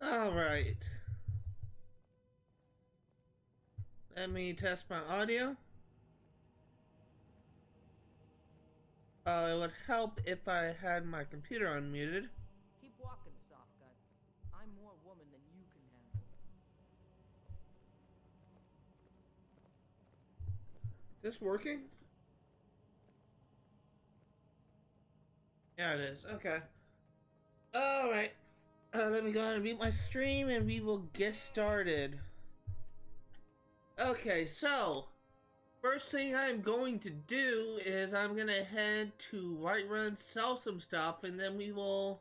All right. Let me test my audio. It would help if I had my computer unmuted. Keep walking, soft gut. I'm more woman than you can handle. Is this working? Yeah, it is. Okay. All right. Let me go ahead and mute my stream and we will get started. Okay, so first thing I'm going to do is I'm gonna head to Whiterun, sell some stuff, and then we will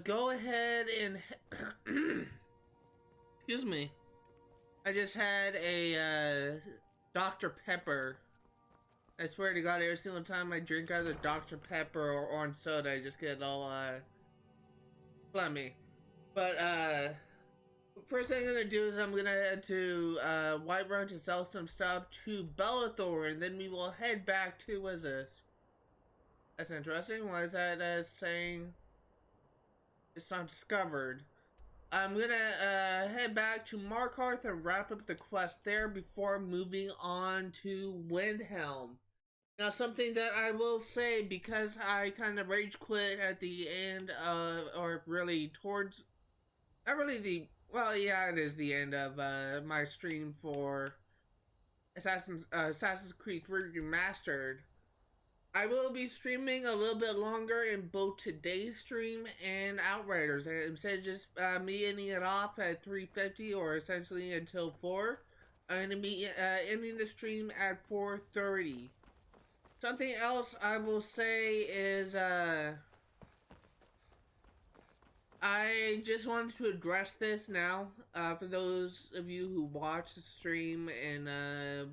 go ahead and excuse me. I just had a Dr. Pepper. I swear to God, every single time I drink either Dr. Pepper or orange soda, I just get all phlegmy. But first thing I'm gonna do is I'm gonna head to Whiterun to sell some stuff to Bellathor, and then we will head back to, what is this? That's interesting. Why is that saying it's not discovered? I'm gonna head back to Markarth and wrap up the quest there before moving on to Windhelm. Now, something that I will say, because I kind of rage quit at the end of, or really towards, not really the, well, yeah, it is the end of my stream for Assassin's Creed 3 Remastered. I will be streaming a little bit longer in both today's stream and Outriders. Instead of just me ending it off at 3:50 or essentially until 4, I'm going to be ending the stream at 4:30. Something else I will say is I just wanted to address this now for those of you who watched the stream and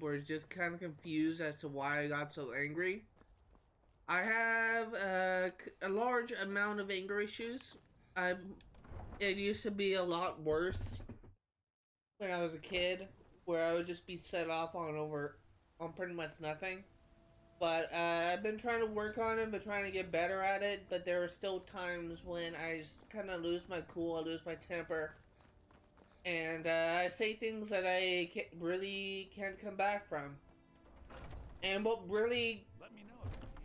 were just kind of confused as to why I got so angry. I have a large amount of anger issues. It used to be a lot worse when I was a kid, where I would just be set off on pretty much nothing. But I've been trying to work on it, but trying to get better at it. But there are still times when I just kind of lose my cool, I lose my temper, and I say things that I really can't come back from. And what really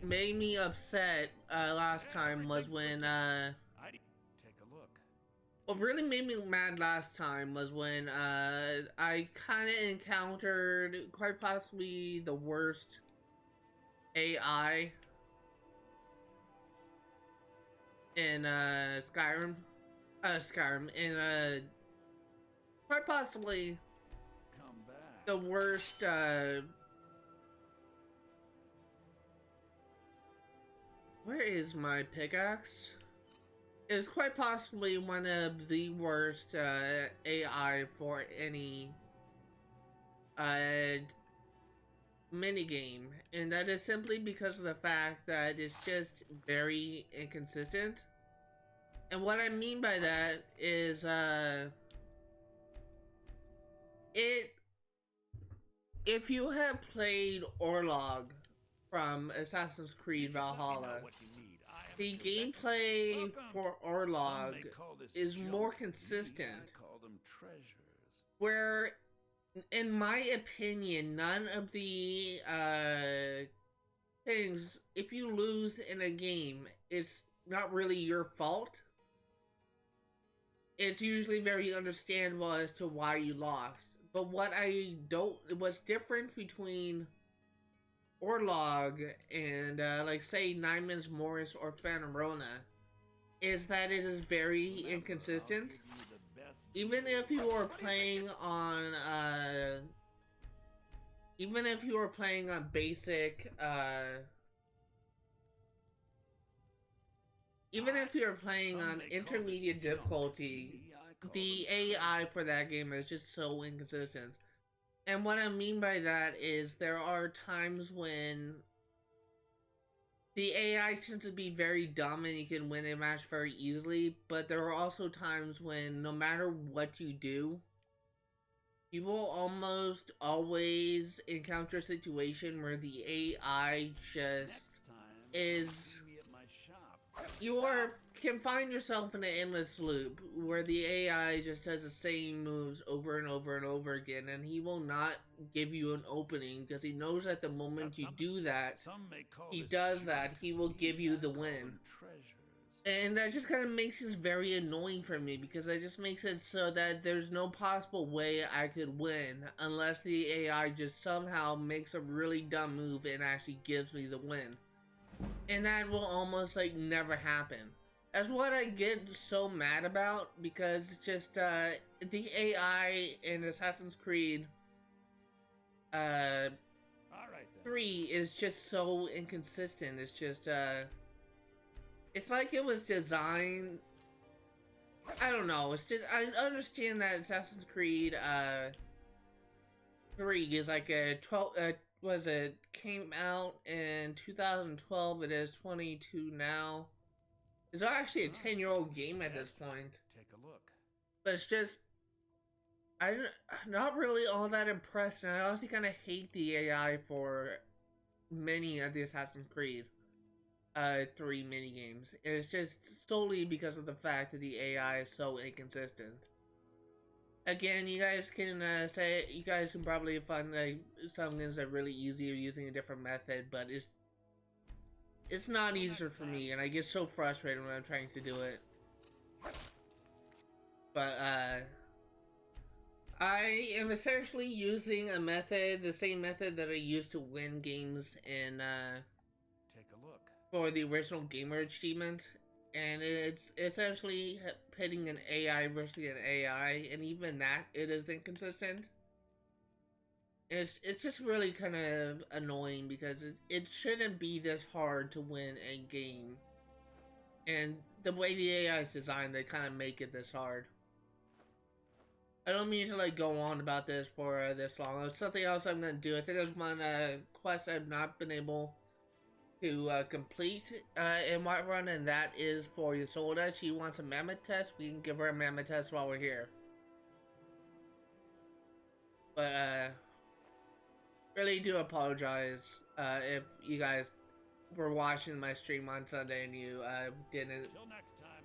made me upset last time was when what really made me mad last time was when I kind of encountered quite possibly the worst AI in Skyrim, and quite possibly the worst where is my pickaxe? Is quite possibly one of the worst AI for any minigame, and that is simply because of the fact that it's just very inconsistent. And what I mean by that is if you have played Orlog from Assassin's Creed Valhalla, the gameplay for Orlog is more consistent, where in my opinion, none of the things, if you lose in a game, it's not really your fault. It's usually very understandable as to why you lost. But what's different between Orlog and, like, say, Nyman's Morris or Phanerona is that it is very inconsistent. Even if you are playing on basic even if you're playing on intermediate difficulty, the AI for that game is just so inconsistent. And what I mean by that is there are times when the AI tends to be very dumb and you can win a match very easily, but there are also times when no matter what you do, you will almost always encounter a situation where the AI just is can find yourself in an endless loop where the AI just does the same moves over and over and over again, and he will not give you an opening because he knows that the moment you do that, he will give you the win. And that just kind of makes it very annoying for me because that just makes it so that there's no possible way I could win unless the AI just somehow makes a really dumb move and actually gives me the win. And that will almost like never happen. That's what I get so mad about because it's just the AI in Assassin's Creed 3 is just so inconsistent. It's just it's like it was designed. I don't know. It's just I understand that Assassin's Creed 3 is like a 12. Was it came out in 2012? It is 22 now. It's actually a 10-year-old game at this point. Take a look. But it's just I'm not really all that impressed, and I honestly kind of hate the AI for many of the Assassin's Creed 3 minigames. And it's just solely because of the fact that the AI is so inconsistent. Again, you guys can probably find some games that are really easy using a different method, but it's not easier for me, and I get so frustrated when I'm trying to do it. But I am essentially using a method, the same method that I used to win games in Take a look. for the original gamer achievement. And it's essentially pitting an AI versus an AI, and even that, it is inconsistent. It's just really kind of annoying because it shouldn't be this hard to win a game. And the way the AI is designed, they kind of make it this hard. I don't mean to like go on about this for this long. It's something else I'm going to do. I think there's one quest I've not been able to complete in Whiterun, and that is for Ysolda. She wants a mammoth test. We can give her a mammoth test while we're here. But really do apologize if you guys were watching my stream on Sunday and you didn't Till next time.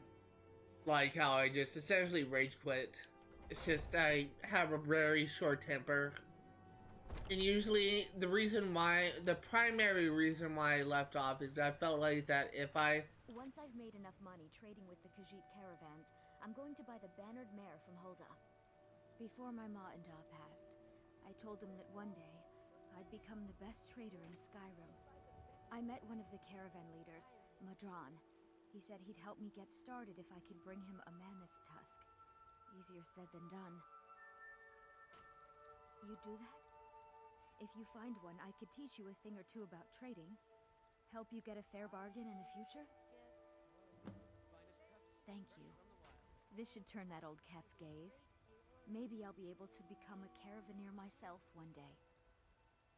like how I just essentially rage quit. It's just I have a very short temper. And usually the primary reason why I left off is I felt like that if I... Once I've made enough money trading with the Khajiit caravans, I'm going to buy the bannered mare from Hulda. Before my ma and Da passed, I told them that one day I'd become the best trader in Skyrim. I met one of the caravan leaders, Madran. He said he'd help me get started if I could bring him a mammoth's tusk. Easier said than done. You'd do that? If you find one, I could teach you a thing or two about trading. Help you get a fair bargain in the future? Thank you. This should turn that old cat's gaze. Maybe I'll be able to become a caravaneer myself one day.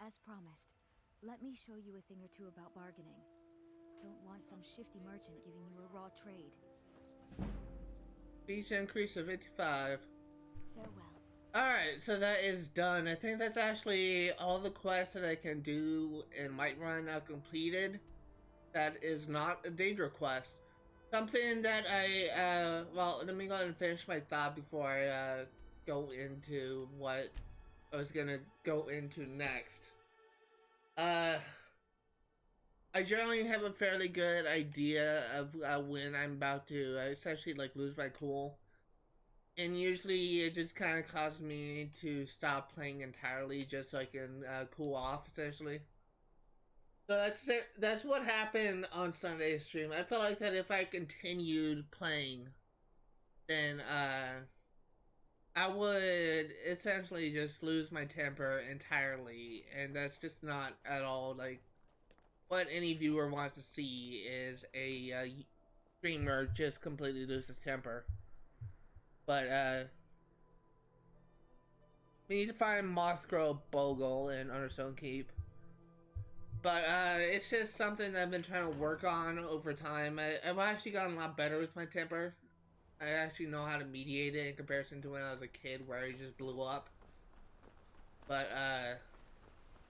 As promised, let me show you a thing or two about bargaining. Don't want some shifty merchant giving you a raw trade. Each increase of 55. Farewell. Alright, so that is done. I think that's actually all the quests that I can do in Whiterun are completed. That is not a Daedra quest. Something that well, let me go ahead and finish my thought before I go into what I was gonna go into next. I generally have a fairly good idea of when I'm about to essentially like lose my cool. And usually it just kind of causes me to stop playing entirely just so I can cool off, essentially. So that's what happened on Sunday's stream. I felt like that if I continued playing, then I would essentially just lose my temper entirely. And that's just not at all like what any viewer wants to see, is a streamer just completely lose his temper. But, we need to find Moth, gro-Bagol in Understone Keep. But, it's just something that I've been trying to work on over time. I've actually gotten a lot better with my temper. I actually know how to mediate it in comparison to when I was a kid where I just blew up. But,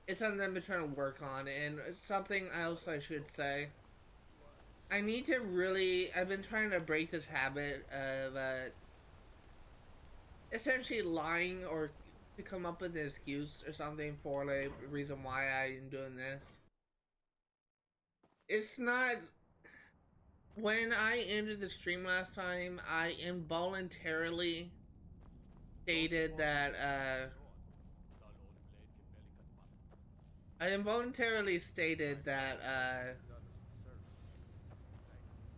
it's something I've been trying to work on. And something else I should say I need to really. I've been trying to break this habit of essentially lying or to come up with an excuse or something for like the reason why I'm doing this. It's not. When I ended the stream last time, I involuntarily stated that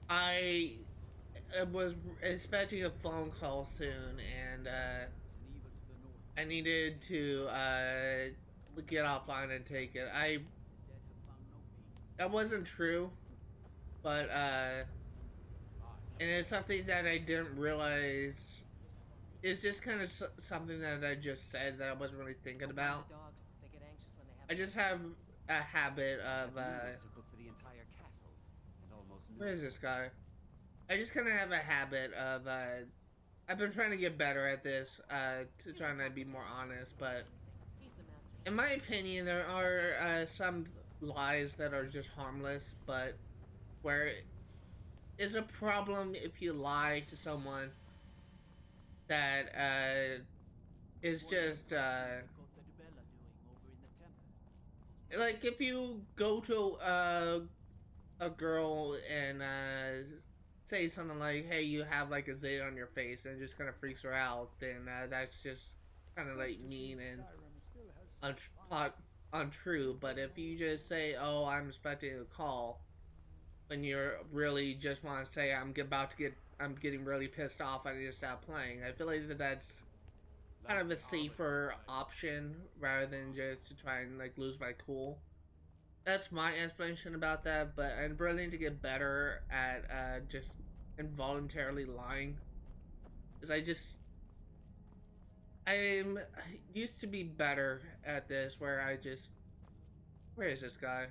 I was expecting a phone call soon, and I needed to get offline and take it. That wasn't true, but and it's something that I didn't realize. It's just kind of something that I just said that I wasn't really thinking about. I just have a habit of where is this guy? I just kind of have a habit of I've been trying to get better at this to try and be more honest, but in my opinion there are some lies that are just harmless, but where is a problem if you lie to someone that is just like if you go to a girl and say something like, hey, you have like a zit on your face, and it just kind of freaks her out, then that's just kind of like mean and untrue. But if you just say, oh, I'm expecting a call, when you're really just want to say, I'm getting really pissed off, I need to stop playing, I feel like that's kind of a safer option rather than just to try and like lose my cool. That's my explanation about that, but I'm really need to get better at just involuntarily lying. Because I used to be better at this, where where is this guy?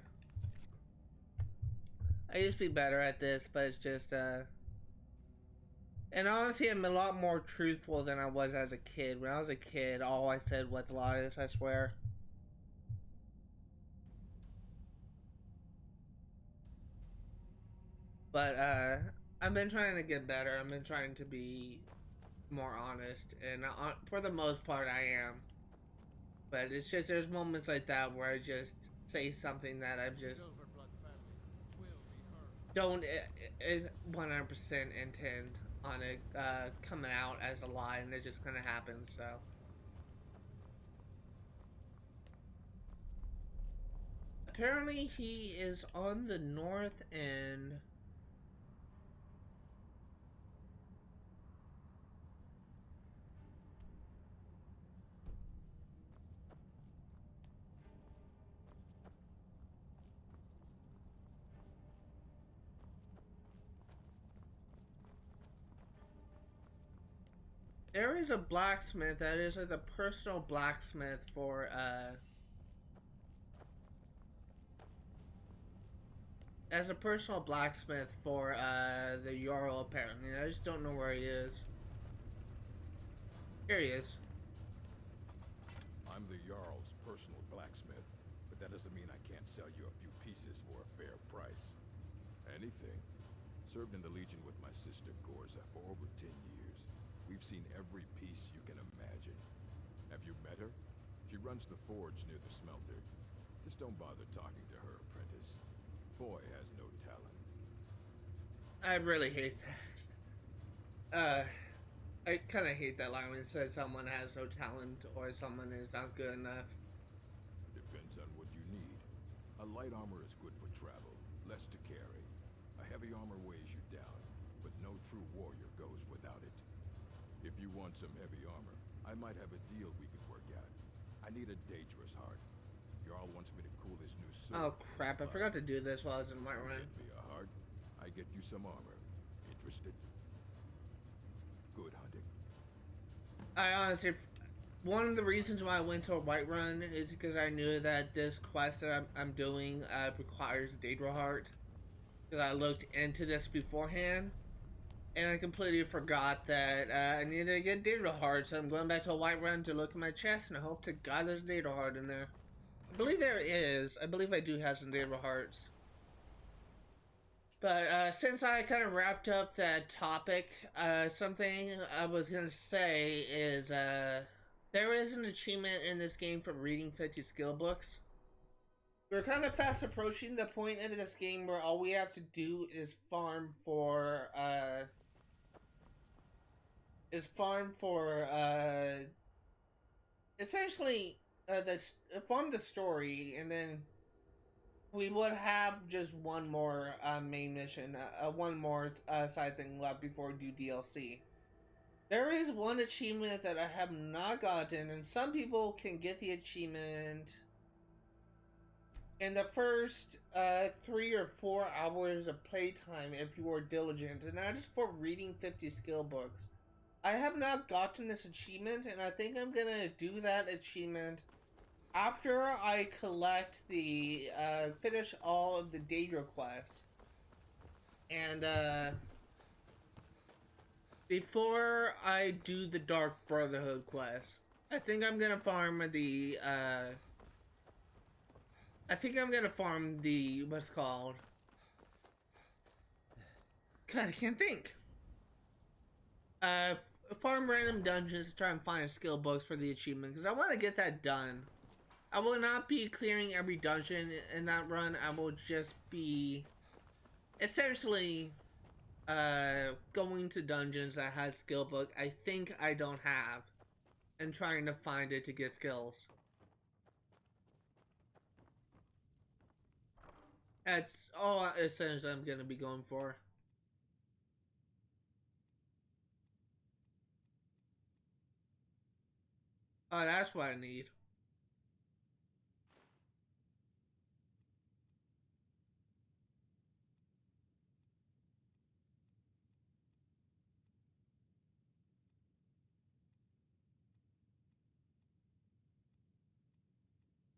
I used to be better at this, but it's just, and honestly, I'm a lot more truthful than I was as a kid. When I was a kid, all I said was lies, I swear. But, I've been trying to get better. I've been trying to be more honest, and for the most part, I am. But it's just, there's moments like that where I just say something that I just don't 100% intend on it coming out as a lie, and it just kind of happens. So apparently he is on the north end. There is a blacksmith that is like the personal blacksmith for as a personal blacksmith for the Jarl, apparently. I just don't know where he is. Here he is. I'm the Jarl's personal blacksmith, but that doesn't mean I can't sell you a few pieces for a fair price. Anything. Served in the Legion with my sister Gorza for over 10 years. We've seen every piece you can imagine. Have you met her? She runs the forge near the smelter. Just don't bother talking to her, apprentice. Boy has no talent. I really hate that. I kind of hate that line when it says someone has no talent or someone is not good enough. Depends on what you need. A light armor is good for travel, less to carry. A heavy armor weighs you down, but no true warrior goes without it. If you want some heavy armor, I might have a deal we could work out. I need a dangerous heart. Jarl wants me to cool his new sword. Oh crap, I forgot to do this while I was in Whiterun. Get me a heart, I get you some armor. Interested? Good hunting. I honestly, one of the reasons why I went to a Whiterun is because I knew that this quest that I'm doing requires a Daedra heart. Because I looked into this beforehand, and I completely forgot that I needed to get Daedra heart. So I'm going back to a Whiterun to look at my chest, and I hope to God there's Daedra heart in there. I believe there is. I believe I do have some Daedra hearts. But since I kind of wrapped up that topic, something I was gonna say is there is an achievement in this game for reading 50 skill books. We're kind of fast approaching the point in this game where all we have to do is farm for essentially farm the story, and then we would have just one more main mission, one more side thing left before we do DLC. There is one achievement that I have not gotten, and some people can get the achievement in the first 3 or 4 hours of playtime if you are diligent, and that is for reading 50 skill books. I have not gotten this achievement, and I think I'm gonna do that achievement after I collect the finish all of the Daedra quests, and before I do the Dark Brotherhood quest. I think I'm gonna farm the what's it called? God, I can't think. Farm random dungeons to try and find skill books for the achievement, because I want to get that done. I will not be clearing every dungeon in that run. I will just be essentially going to dungeons that has skill book I think I don't have, and trying to find it to get skills. That's all essentially I'm gonna be going for. Oh, that's what I need.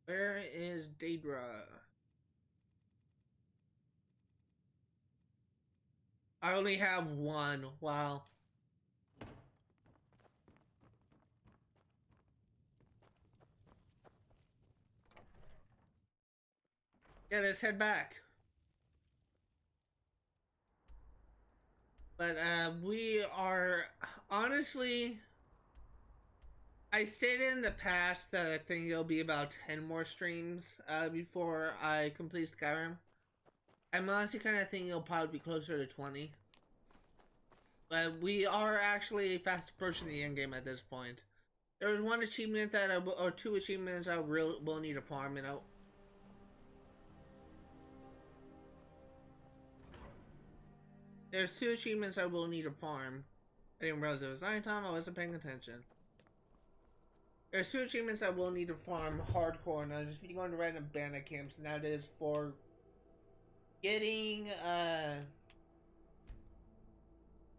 Where is Daedra? I only have one. Wow. Yeah, let's head back. But we are honestly, I stated in the past that I think it'll be about 10 more streams before I complete Skyrim. I'm honestly kind of thinking it'll probably be closer to 20. But we are actually fast approaching the end game at this point. There's one achievement that or 2 achievements I will need to farm, and there's 2 achievements I will need to farm. I didn't realize it was nighttime. I wasn't paying attention. There's 2 achievements I will need to farm hardcore, and I'll just be going to random bandit camps, and that is for getting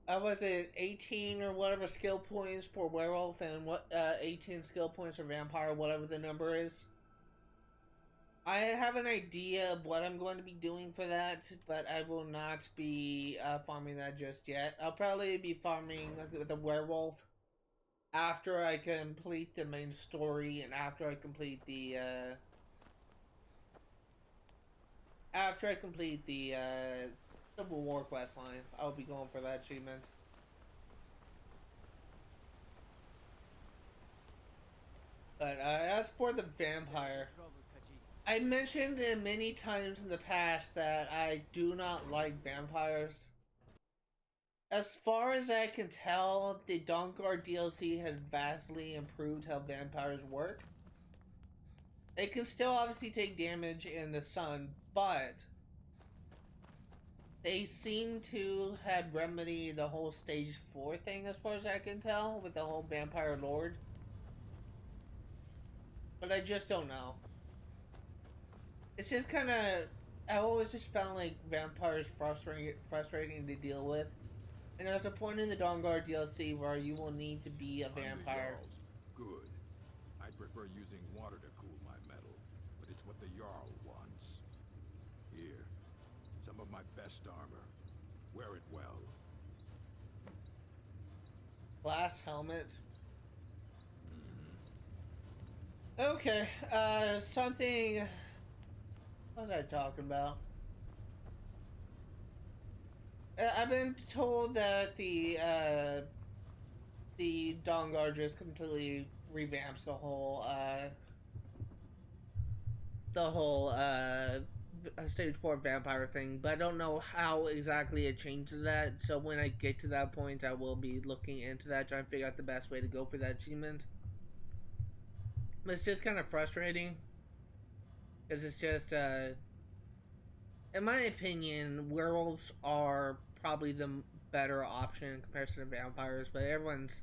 was it 18 or whatever skill points for werewolf, and 18 skill points for vampire, whatever the number is. I have an idea of what I'm going to be doing for that, but I will not be farming that just yet. I'll probably be farming the werewolf after I complete the main story, and after I complete the Civil War quest line. I'll be going for that achievement. But as for the vampire, I mentioned it many times in the past that I do not like vampires. As far as I can tell, the Dawnguard DLC has vastly improved how vampires work. They can still obviously take damage in the sun, but they seem to have remedied the whole stage 4 thing, as far as I can tell, with the whole vampire lord. But I just don't know. It's just kind of, I always just found like vampires frustrating to deal with. And there's a point in the Dawnguard DLC where you will need to be a vampire. Good. I'd prefer using water to cool my metal, but it's what the Jarl wants. Here, some of my best armor. Wear it well. Glass helmet. Okay, something... What was I talking about? I've been told that the Dawnguard just completely revamps the whole stage 4 vampire thing, but I don't know how exactly it changes that. So when I get to that point, I will be looking into that, trying to figure out the best way to go for that achievement. But it's just kind of frustrating because it's just, in my opinion, werewolves are probably the better option in comparison to vampires. But everyone's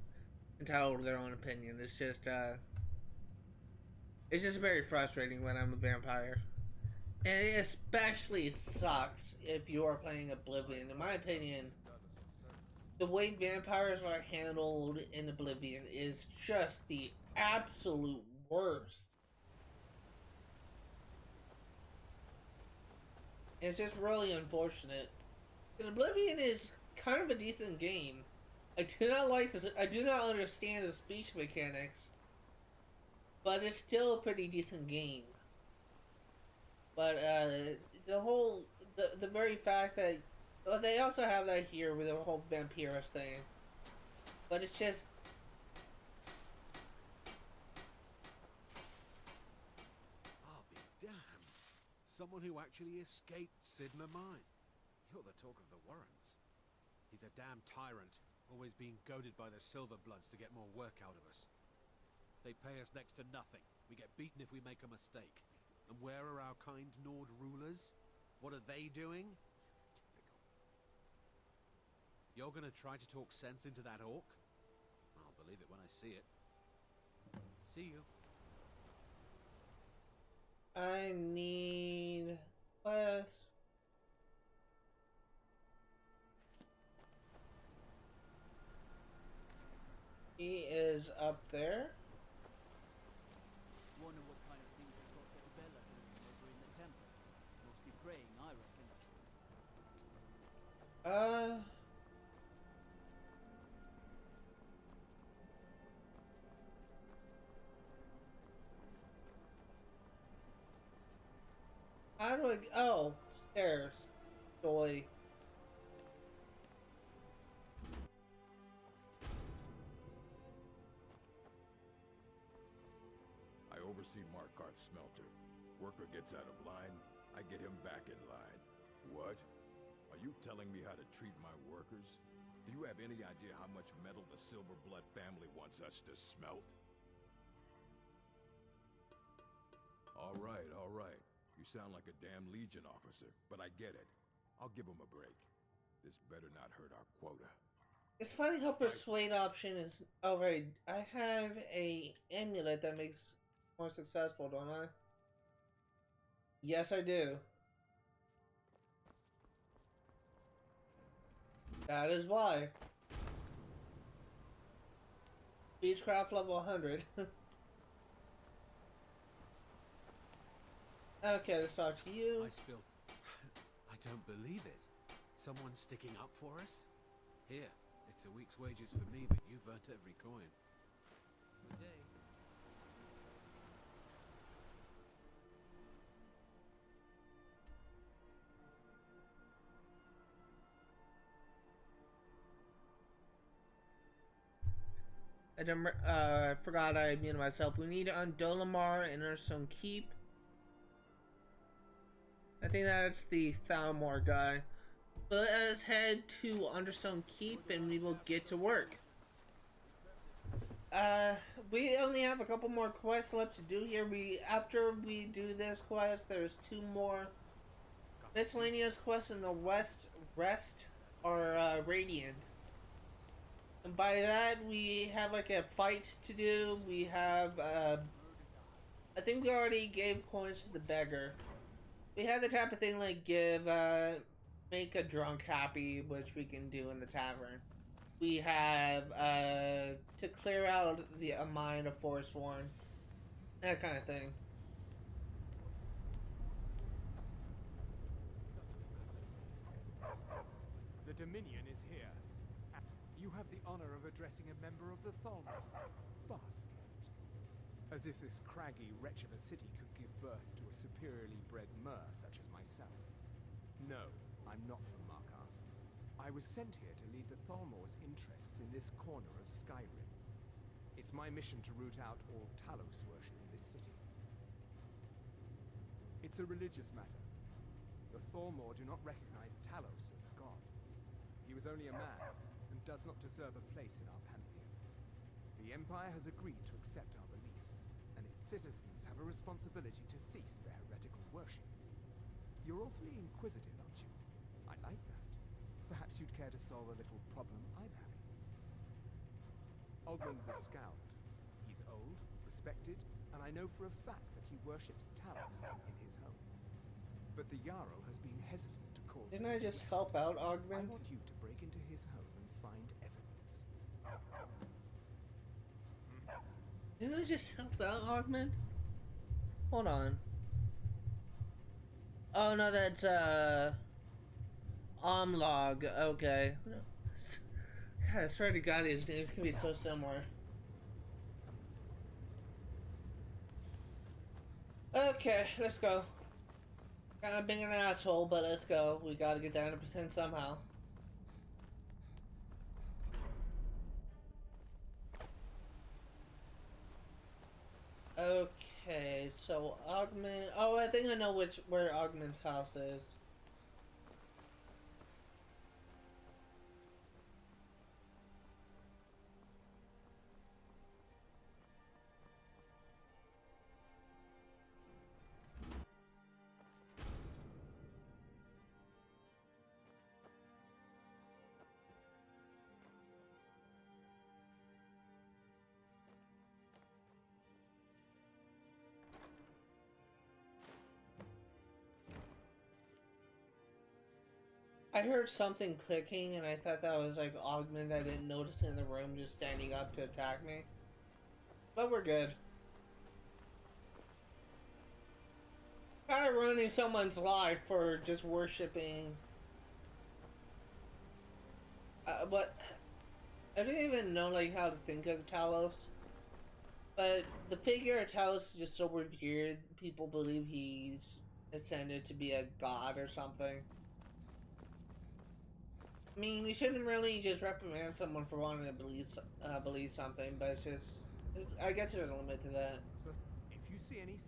entitled to their own opinion. It's just very frustrating when I'm a vampire. And it especially sucks if you are playing Oblivion. In my opinion, the way vampires are handled in Oblivion is just the absolute worst. It's just really unfortunate. Because Oblivion is kind of a decent game. I do not like this. I do not understand the speech mechanics, but it's still a pretty decent game. But the very fact that, well, they also have that here with the whole vampirus thing, but it's just, I'll be damned. Someone who actually escaped Sidma Mine. You're the talk of the Warrens. He's a damn tyrant, always being goaded by the Silverbloods to get more work out of us. They pay us next to nothing. We get beaten if we make a mistake. And where are our kind Nord rulers? What are they doing? Typical. You're gonna try to talk sense into that orc? I'll believe it when I see it. See you. I need less. He is up there. Wonder what kind of things they've got Bella doing over in the temple. Mostly praying, I reckon. How do I? Oh, stairs. Joy. I oversee Markarth's smelter. Worker gets out of line, I get him back in line. What? Are you telling me how to treat my workers? Do you have any idea how much metal the Silverblood family wants us to smelt? All right, all right. You sound like a damn Legion officer, but I get it. I'll give him a break. This better not hurt our quota. It's funny how persuade option is. Oh right, I have a amulet that makes more successful, don't I? Yes, I do. That is why. Beechcraft level 100. Okay, let's talk to you. I spilled. I don't believe it. Someone's sticking up for us? Here, it's a week's wages for me, but you've earned every coin. Good day. I forgot I muted myself. We need Ondolemar and Understone Keep. I think that's the Thalmor guy. So let's head to Understone Keep and we will get to work. We only have a couple more quests left to do here. After we do this quest, there's 2 more miscellaneous quests in the rest are Radiant. And by that, we have like a fight to do. We have, I think we already gave coins to the beggar. We have the type of thing like make a drunk happy, which we can do in the tavern. We have, to clear out a mine of Forsworn. That kind of thing. The Dominion is here. You have the honor of addressing a member of the Thalmor. Basket. As if this craggy wretch of a city could give birth to a superiorly bred mer such as myself. No, I'm not from Markarth. I was sent here to lead the Thalmor's interests in this corner of Skyrim. It's my mission to root out all Talos worship in this city. It's a religious matter. The Thalmor do not recognize Talos as a god. He was only a man, and does not deserve a place in our pantheon. The Empire has agreed to accept our beliefs, and its citizens have a responsibility to cease their heretical worship. You're awfully inquisitive, aren't you? I like that. Perhaps you'd care to solve a little problem I'm having. Ogmund the Scowled. He's old, respected, and I know for a fact that he worships Talos in his home. But the Jarl has been hesitant to call. Didn't I just help out I Ogmund? want you to break into his home and find evidence. Didn't I just help out Ogmund? Hold on. Oh no, that's Omluag. Okay. God, I swear to God, these names can be so similar. Okay, let's go. Kind of being an asshole, but let's go. We gotta get down to 100% somehow. Okay, so Ogmund. Oh, I think I know where Ogmund's house is. I heard something clicking and I thought that was like Ogmund I didn't notice in the room just standing up to attack me. But we're good. Kind of ruining someone's life for just worshipping. But I don't even know like how to think of Talos. But the figure of Talos is just so revered. People believe he's ascended to be a god or something. I mean, we shouldn't really just reprimand someone for wanting to believe something, but I guess there's a limit to that. If you see any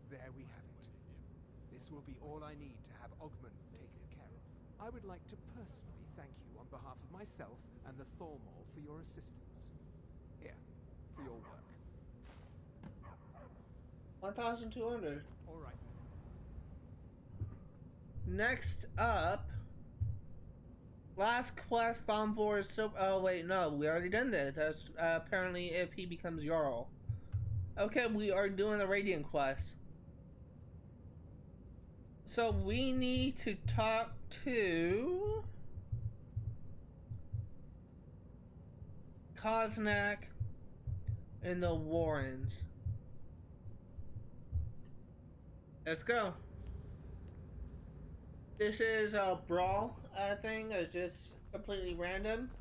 there we have it. This will be all I need to have Ogmund taken care of. I would like to personally thank you on behalf of myself and the Thalmor for your assistance. Here, for your work. 1,200. All right then. Next up, last quest found for so. Oh wait, no, we already done this. That's apparently if he becomes Jarl. Okay, we are doing the Radiant quest. So we need to talk to Koznak and the Warrens. Let's go. This is a brawl thing. It's just completely random.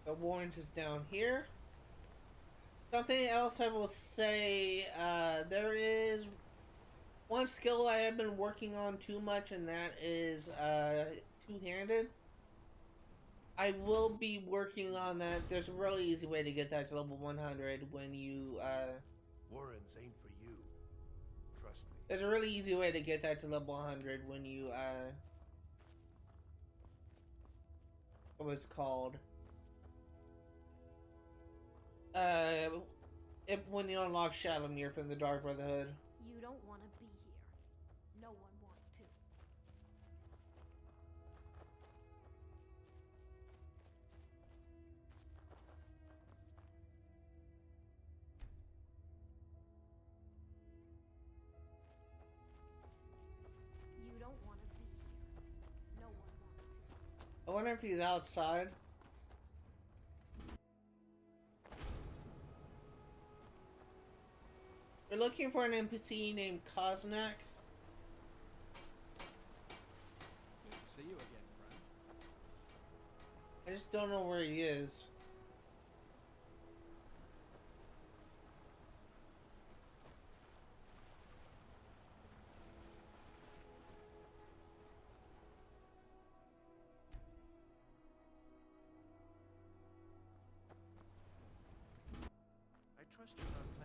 The Warrens is down here. Something else I will say, there is one skill I have been working on too much, and that is two-handed. I will be working on that. There's a really easy way to get that to level 100 when you, Warrens ain't for you. Trust me. there's a really easy way to get that to level 100 when you, what was it called? When you unlock Shadowmere from the Dark Brotherhood. You don't want to be here. No one wants to. You don't want to be here. No one wants to. I wonder if he's outside. We're looking for an NPC named Koznak. Good to see you again, friend. I just don't know where he is. trust you're not